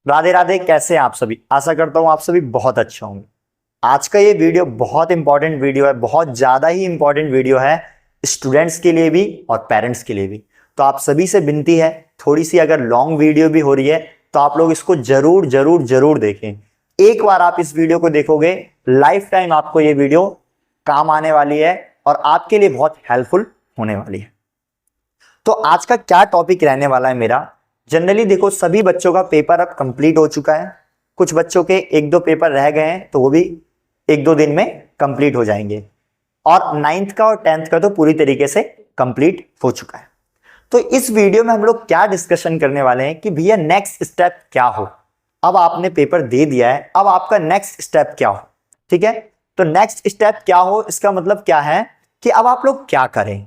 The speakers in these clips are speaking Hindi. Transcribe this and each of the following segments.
राधे राधे। कैसे हैं आप सभी? आशा करता हूं आप सभी बहुत अच्छे होंगे। आज का ये वीडियो बहुत इंपॉर्टेंट वीडियो है, बहुत ज्यादा ही इंपॉर्टेंट वीडियो है स्टूडेंट्स के लिए भी और पेरेंट्स के लिए भी। तो आप सभी से विनती है, थोड़ी सी अगर लॉन्ग वीडियो भी हो रही है तो आप लोग इसको जरूर जरूर जरूर देखें। एक बार आप इस वीडियो को देखोगे, लाइफ टाइम आपको ये वीडियो काम आने वाली है और आपके लिए बहुत हेल्पफुल होने वाली है। तो आज का क्या टॉपिक रहने वाला है मेरा, जनरली देखो सभी बच्चों का पेपर अब कंप्लीट हो चुका है। कुछ बच्चों के एक दो पेपर रह गए हैं तो वो भी एक दो दिन में कंप्लीट हो जाएंगे, और नाइन्थ का और टेंथ का तो पूरी तरीके से कंप्लीट हो चुका है। तो इस वीडियो में हम लोग क्या डिस्कशन करने वाले हैं कि भैया नेक्स्ट स्टेप क्या हो। अब आपने पेपर दे दिया है, अब आपका नेक्स्ट स्टेप क्या हो। ठीक है, तो नेक्स्ट स्टेप क्या हो इसका मतलब क्या है कि अब आप लोग क्या करें।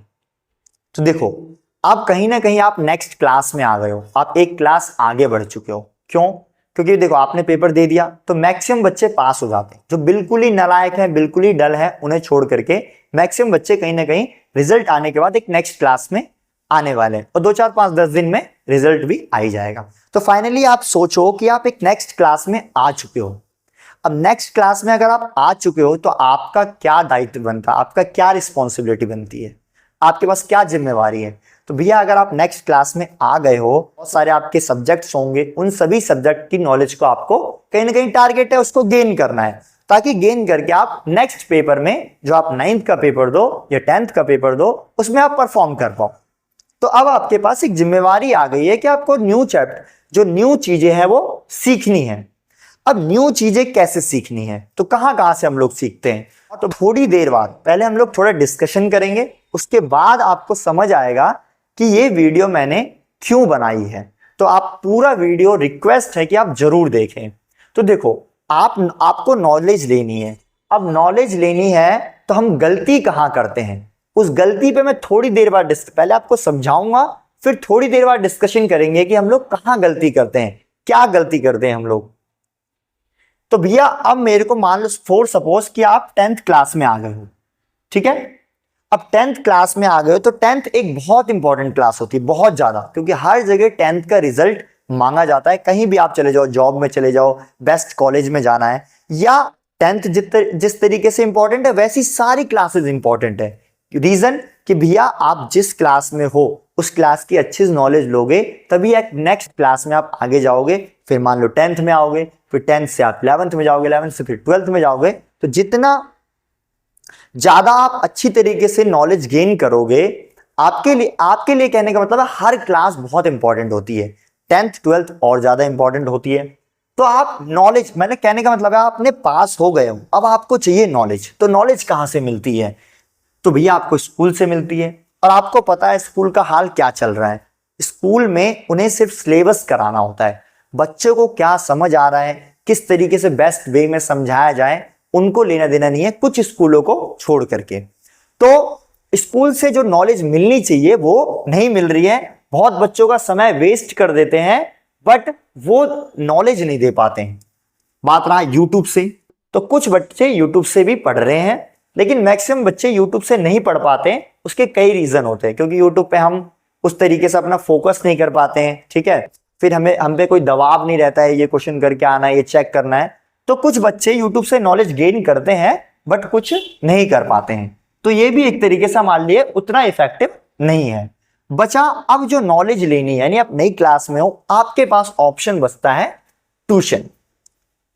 तो देखो, आप कहीं ना कहीं आप नेक्स्ट क्लास में आ गए हो, आप एक क्लास आगे बढ़ चुके हो। क्यों? क्योंकि देखो आपने पेपर दे दिया तो मैक्सिमम बच्चे पास हो जाते हैं। जो बिल्कुल ही नालायक है, बिल्कुल ही डल है, उन्हें छोड़ करके मैक्सिमम बच्चे कहीं ना कहीं रिजल्ट आने के बाद एक नेक्स्ट क्लास में आने वाले हैं, और 2 4 5 10 दिन में रिजल्ट भी आ ही जाएगा। तो फाइनली आप सोचो कि आप एक नेक्स्ट क्लास में आ चुके हो। अब नेक्स्ट क्लास में अगर आप आ चुके हो तो आपका क्या दायित्व बनता है, आपका क्या रिस्पॉन्सिबिलिटी बनती है, आपके पास क्या जिम्मेवारी है। तो भैया अगर आप नेक्स्ट क्लास में आ गए हो, बहुत सारे आपके सब्जेक्ट्स होंगे, उन सभी सब्जेक्ट की नॉलेज को आपको कहीं ना कहीं टारगेट है उसको गेन करना है, ताकि गेन करके आप नेक्स्ट पेपर में, जो आप 9th का पेपर दो या 10th का पेपर दो, उसमें आप परफॉर्म कर पाओ। तो अब आपके पास एक जिम्मेवारी आ गई है कि आपको न्यू चैप्टर, जो न्यू चीजें हैं वो सीखनी है। अब न्यू चीजें कैसे सीखनी है, तो कहां कहां से हम लोग सीखते हैं, तो थोड़ी देर बाद पहले हम लोग थोड़ा डिस्कशन करेंगे, उसके बाद आपको समझ आएगा कि ये वीडियो मैंने क्यों बनाई है। तो आप पूरा वीडियो, रिक्वेस्ट है कि आप जरूर देखें। तो देखो, आपको नॉलेज लेनी है। अब नॉलेज लेनी है तो हम गलती कहां करते हैं, उस गलती पे मैं थोड़ी देर बाद पहले आपको समझाऊंगा, फिर थोड़ी देर बाद डिस्कशन करेंगे कि हम लोग कहां गलती करते हैं, क्या गलती करते हैं हम लोग। तो भैया अब मेरे को मान लो फॉर सपोज कि आप 10th क्लास में आ गए हो। ठीक है, अब 10th क्लास में आ गए हो तो 10th एक बहुत इंपॉर्टेंट क्लास होती है, बहुत ज्यादा, क्योंकि हर जगह 10th का रिजल्ट मांगा जाता है। कहीं भी आप चले जाओ, जॉब में चले जाओ, बेस्ट कॉलेज में जाना है, या 10th जिस तरीके से इंपॉर्टेंट है वैसी सारी क्लासेस इंपॉर्टेंट है। रीजन कि भैया आप जिस क्लास में हो उस क्लास की अच्छी नॉलेज लोगे, तभी एक नेक्स्ट क्लास में आप आगे जाओगे। फिर मान लो 10th में आओगे, फिर 10th से आप 11th में जाओगे, 11th से फिर 12th में जाओगे। तो जितना ज्यादा आप अच्छी तरीके से नॉलेज गेन करोगे, आपके लिए कहने का मतलब है हर क्लास बहुत इंपॉर्टेंट होती है, 10th 12th और ज्यादा इंपॉर्टेंट होती है। तो आप नॉलेज, मैंने कहने का मतलब है आपने पास हो गए हो, अब आपको चाहिए नॉलेज। तो नॉलेज कहां से मिलती है, तो भैया आपको स्कूल से मिलती है। और आपको पता है स्कूल का हाल क्या चल रहा है। स्कूल में उन्हें सिर्फ सिलेबस कराना होता है, बच्चों को क्या समझ आ रहा है, किस तरीके से बेस्ट वे में समझाया जाए, उनको लेना देना नहीं है, कुछ स्कूलों को छोड़ करके। तो स्कूल से जो नॉलेज मिलनी चाहिए वो नहीं मिल रही है। बहुत बच्चों का समय वेस्ट कर देते हैं, बट वो नॉलेज नहीं दे पाते हैं। बात रहा यूट्यूब से, तो कुछ बच्चे यूट्यूब से भी पढ़ रहे हैं, लेकिन मैक्सिमम बच्चे यूट्यूब से नहीं पढ़ पाते। उसके कई रीजन होते हैं, क्योंकि यूट्यूब पे हम उस तरीके से अपना फोकस नहीं कर पाते हैं। ठीक है, फिर हम पे कोई दबाव नहीं रहता है, ये क्वेश्चन करके आना है, ये चेक करना है। तो कुछ बच्चे यूट्यूब से नॉलेज गेन करते हैं, बट कुछ नहीं कर पाते हैं। तो ये भी एक तरीके से मान लिए उतना इफेक्टिव नहीं है। बचा अब जो नॉलेज लेनी है, यानी आप नई क्लास में हो, आपके पास ऑप्शन बचता है ट्यूशन।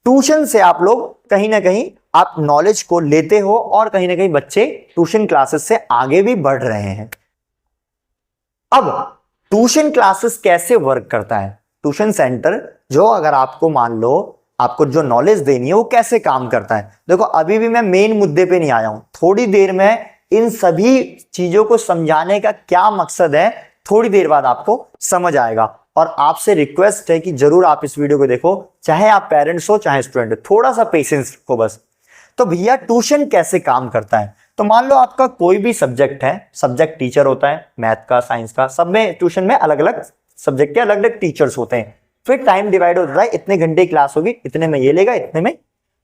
ट्यूशन से आप लोग कहीं ना कहीं आप नॉलेज को लेते हो, और कहीं ना कहीं बच्चे ट्यूशन क्लासेस से आगे भी बढ़ रहे हैं। अब ट्यूशन क्लासेस कैसे वर्क करता है, ट्यूशन सेंटर जो, अगर आपको मान लो आपको जो नॉलेज देनी है वो कैसे काम करता है। देखो अभी भी मैं मेन मुद्दे पे नहीं आया हूं, थोड़ी देर में इन सभी चीजों को समझाने का क्या मकसद है थोड़ी देर बाद आपको समझ आएगा। और आपसे रिक्वेस्ट है कि जरूर आप इस वीडियो को देखो, चाहे आप पेरेंट्स हो चाहे स्टूडेंट हो, थोड़ा सा पेशेंस रखो बस। तो भैया ट्यूशन कैसे काम करता है, तो मान लो आपका कोई भी सब्जेक्ट है, सब्जेक्ट टीचर होता है, मैथ का, साइंस का, सब में ट्यूशन में अलग अलग सब्जेक्ट के अलग अलग टीचर्स होते हैं। फिर टाइम डिवाइड होता है, इतने घंटे क्लास होगी, इतने में ये लेगा, इतने में।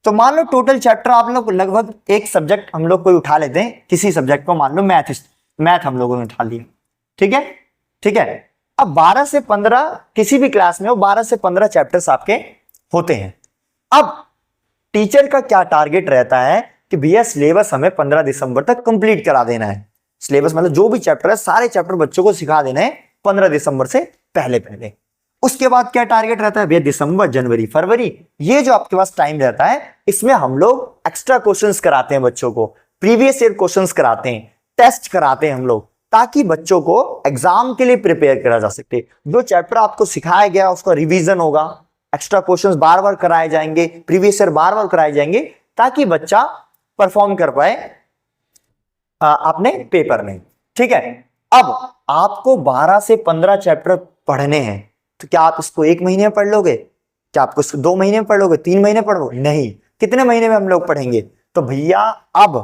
तो मान लो टोटल चैप्टर आप लोग लगभग, एक सब्जेक्ट हम लोग कोई उठा लेते हैं, किसी सब्जेक्ट को, मान लो मैथ हम लोगों ने उठा लिया। ठीक है, ठीक है। अब 12 से 15 किसी भी क्लास में हो, 12 से 15 चैप्टर्स आपके होते हैं। अब टीचर का क्या टारगेट रहता है कि भैया सिलेबस हमें 15 दिसंबर तक कंप्लीट करा देना है। सिलेबस मतलब जो भी चैप्टर है सारे चैप्टर बच्चों को सिखा देना है 15 दिसंबर से पहले पहले। उसके बाद क्या टारगेट रहता है भैया, दिसंबर, जनवरी, फरवरी, ये जो आपके पास टाइम रहता है इसमें हम लोग एक्स्ट्रा क्वेश्चंस कराते हैं बच्चों को, प्रीवियस ईयर क्वेश्चंस कराते हैं, टेस्ट कराते हैं हम लोग, ताकि बच्चों को एग्जाम के लिए प्रिपेयर करा जा सके। जो चैप्टर आपको सिखाया गया उसका रिवीजन होगा, एक्स्ट्रा क्वेश्चंस बार बार कराए जाएंगे, प्रीवियस ईयर बार बार कराए जाएंगे, ताकि बच्चा परफॉर्म कर पाए अपने पेपर में। ठीक है, अब आपको 12 से 15 चैप्टर पढ़ने हैं, तो क्या आप इसको 1 महीने में पढ़ लोगे? क्या आपको इसको 2 महीने में पढ़ लोगे? 3 महीने पढ़ लोगे? नहीं। कितने महीने में हम लोग पढ़ेंगे? तो भैया अब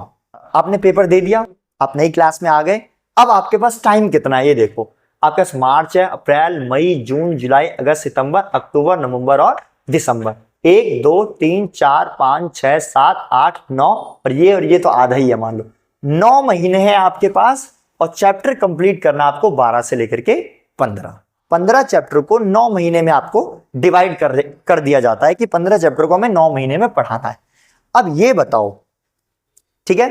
आपने पेपर दे दिया, आप नई क्लास में आ गए, अब आपके पास टाइम कितना है ये देखो। आपके पास मार्च है, अप्रैल, मई, जून, जुलाई, अगस्त, सितंबर, अक्टूबर, नवंबर और दिसंबर। 1 2 3 4 5 6 7 8 9 और ये तो आधा ही है, मान लो 9 महीने हैं आपके पास। और चैप्टर कंप्लीट करना आपको 12 से लेकर के 15 चैप्टर को 9 महीने में आपको डिवाइड कर दिया जाता है कि 15 चैप्टर को हमें 9 महीने में पढ़ाना है। अब ये बताओ, ठीक है,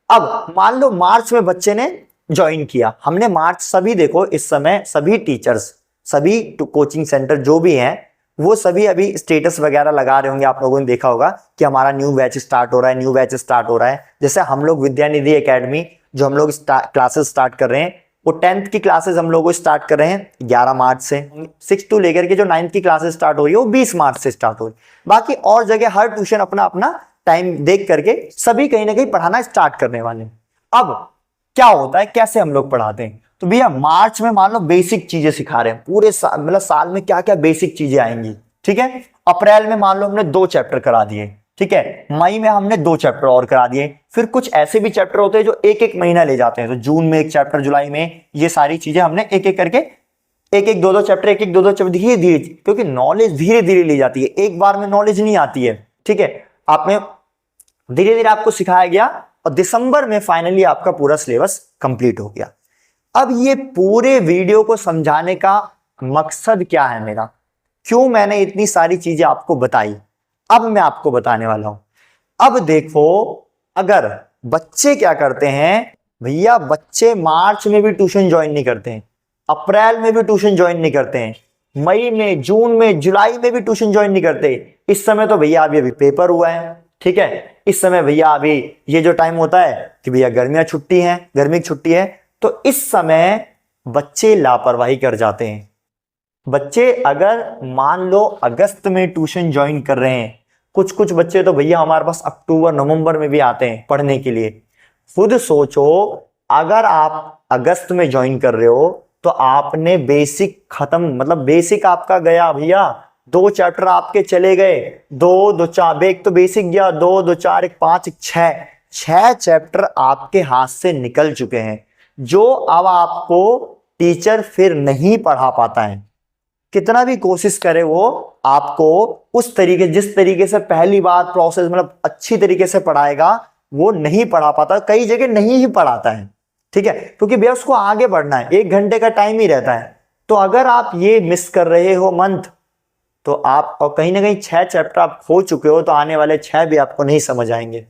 अब मान लो मार्च में बच्चे ने ज्वाइन किया, हमने मार्च, सभी देखो इस समय सभी टीचर्स, सभी कोचिंग सेंटर जो भी हैं वो सभी अभी स्टेटस वगैरह लगा रहे होंगे। आप लोगों ने देखा होगा कि हमारा न्यू बैच स्टार्ट हो रहा है, न्यू बैच स्टार्ट हो रहा है। जैसे हम लोग विद्यानिधि एकेडमी जो हम लोग क्लासेस स्टार्ट कर रहे हैं, वो 10th की क्लासेस हम लोग स्टार्ट कर रहे हैं 11 मार्च से। 6 to लेकर के जो 9th की क्लासेस स्टार्ट हो रही है वो 20 मार्च से स्टार्ट हो रही है। बाकी और जगह हर ट्यूशन अपना अपना टाइम देख करके सभी कहीं ना कहीं पढ़ाना स्टार्ट करने वाले हैं। अब क्या होता है, कैसे हम लोग पढ़ाते हैं, तो भैया मार्च में मान लो बेसिक चीजें सिखा रहे हैं, पूरे मतलब साल में क्या क्या बेसिक चीजें आएंगी। ठीक है, अप्रैल में मान लो हमने 2 चैप्टर करा दिए, ठीक है, मई में हमने 2 चैप्टर और करा दिए। फिर कुछ ऐसे भी चैप्टर होते हैं जो एक एक महीना ले जाते हैं, तो जून में 1 चैप्टर, जुलाई में, ये सारी चीजें हमने एक एक करके एक 2 चैप्टर, एक 2 चैप्टर धीरे धीरे, क्योंकि नॉलेज धीरे धीरे ली जाती है, एक बार में नॉलेज नहीं आती है। ठीक है, आपने धीरे धीरे आपको सिखाया गया और दिसंबर में फाइनली आपका पूरा सिलेबस कंप्लीट हो गया। अब ये पूरे वीडियो को समझाने का मकसद क्या है मेरा, क्यों मैंने इतनी सारी चीजें आपको बताई, अब मैं आपको बताने वाला हूं। अब देखो, अगर बच्चे क्या करते हैं भैया, बच्चे मार्च में भी ट्यूशन ज्वाइन नहीं करते हैं, अप्रैल में भी ट्यूशन ज्वाइन नहीं करते हैं, मई में, जून में, जुलाई में भी ट्यूशन ज्वाइन नहीं करते। इस समय तो भैया अभी पेपर हुआ है, ठीक है, इस समय भैया अभी ये जो टाइम होता है कि भैया गर्मियां छुट्टी हैं, गर्मी की छुट्टी है, तो इस समय बच्चे लापरवाही कर जाते हैं। बच्चे अगर मान लो अगस्त में ट्यूशन ज्वाइन कर रहे हैं, कुछ कुछ बच्चे तो भैया हमारे पास अक्टूबर नवंबर में भी आते हैं पढ़ने के लिए। खुद सोचो, अगर आप अगस्त में ज्वाइन कर रहे हो तो आपने बेसिक खत्म, मतलब बेसिक आपका गया भैया, 2 चैप्टर आपके चले गए, 2 4, एक तो बेसिक गया, 2 2 4 1 5 1 6 चैप्टर आपके हाथ से निकल चुके हैं, जो अब आपको टीचर फिर नहीं पढ़ा पाता है। कितना भी कोशिश करे वो आपको उस तरीके, जिस तरीके से पहली बार प्रोसेस मतलब अच्छी तरीके से पढ़ाएगा, वो नहीं पढ़ा पाता, कई जगह नहीं ही पढ़ाता है। ठीक है, क्योंकि भैया उसको आगे बढ़ना है, 1 घंटे का टाइम ही रहता है। तो अगर आप ये मिस कर रहे हो मंथ, तो आप और कहीं ना कहीं 6 चैप्टर आप खो चुके हो, तो आने वाले 6 भी आपको नहीं समझ आएंगे।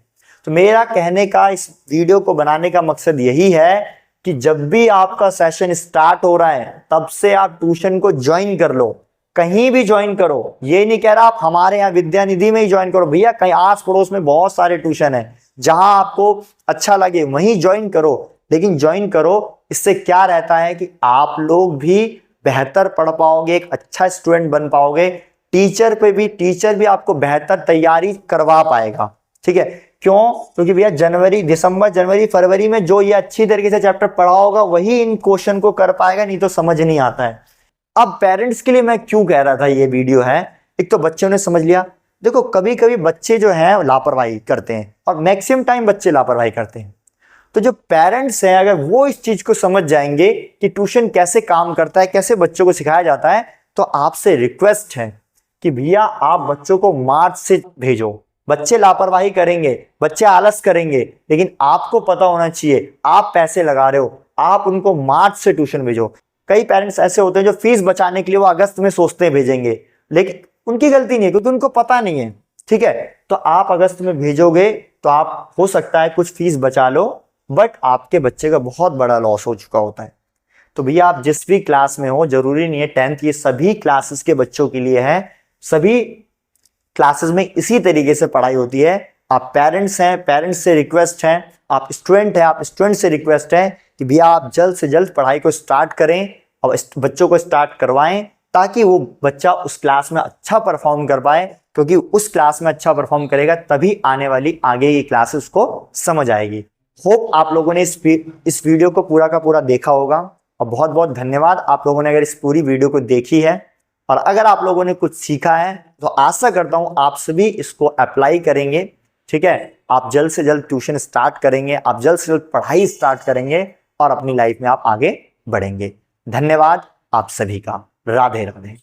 तो मेरा कहने का, इस वीडियो को बनाने का मकसद यही है कि जब भी आपका सेशन स्टार्ट हो रहा है तब से आप ट्यूशन को ज्वाइन कर लो, कहीं भी ज्वाइन करो। ये नहीं कह रहा आप हमारे यहाँ विद्यानिधि में ही ज्वाइन करो, भैया कहीं आस पड़ोस में बहुत सारे ट्यूशन है, जहां आपको अच्छा लगे वहीं ज्वाइन करो, लेकिन ज्वाइन करो। इससे क्या रहता है कि आप लोग भी बेहतर पढ़ पाओगे, एक अच्छा स्टूडेंट बन पाओगे, टीचर भी आपको बेहतर तैयारी करवा पाएगा। ठीक है, क्यों? क्योंकि भैया जनवरी, दिसंबर, जनवरी, फरवरी में जो ये अच्छी तरीके से चैप्टर पढ़ा होगा वही इन क्वेश्चन को कर पाएगा, नहीं तो समझ नहीं आता है। अब पेरेंट्स के लिए मैं क्यों कह रहा था ये वीडियो है, एक तो बच्चों ने समझ लिया। देखो कभी कभी बच्चे जो हैं लापरवाही करते हैं, और मैक्सिमम टाइम बच्चे लापरवाही करते हैं। तो जो पेरेंट्स हैं, अगर वो इस चीज को समझ जाएंगे कि ट्यूशन कैसे काम करता है, कैसे बच्चों को सिखाया जाता है, तो आपसे रिक्वेस्ट है कि भैया आप बच्चों को मार्च से भेजो। बच्चे लापरवाही करेंगे, बच्चे आलस करेंगे, लेकिन आपको पता होना चाहिए आप पैसे लगा रहे हो, आप उनको मार्च से ट्यूशन भेजो। कई पेरेंट्स ऐसे होते हैं जो फीस बचाने के लिए वो अगस्त में सोचते हैं भेजेंगे, लेकिन उनकी गलती नहीं है क्योंकि उनको पता नहीं है। ठीक है, तो आप अगस्त में भेजोगे तो आप हो सकता है कुछ फीस बचा लो, बट आपके बच्चे का बहुत बड़ा लॉस हो चुका होता है। तो भैया आप जिस भी क्लास में हो, जरूरी नहीं है 10th, ये सभी क्लासेस के बच्चों के लिए है। सभी क्लासेस में इसी तरीके से पढ़ाई होती है। आप पेरेंट्स हैं, पेरेंट्स से रिक्वेस्ट है, आप स्टूडेंट हैं, आप स्टूडेंट से रिक्वेस्ट है कि भैया आप जल्द से जल्द पढ़ाई को स्टार्ट करें और बच्चों को स्टार्ट करवाएं, ताकि वो बच्चा उस क्लास में अच्छा परफॉर्म कर पाए, क्योंकि उस क्लास में अच्छा परफॉर्म करेगा तभी आने वाली आगे की क्लासेस को समझ आएगी। होप आप लोगों ने इस वीडियो को पूरा का पूरा देखा होगा, और बहुत बहुत धन्यवाद आप लोगों ने अगर इस पूरी वीडियो को देखी है। और अगर आप लोगों ने कुछ सीखा है तो आशा करता हूं आप सभी इसको अप्लाई करेंगे। ठीक है, आप जल्द से जल्द ट्यूशन स्टार्ट करेंगे, आप जल्द से जल्द पढ़ाई स्टार्ट करेंगे और अपनी लाइफ में आप आगे बढ़ेंगे। धन्यवाद आप सभी का। राधे राधे।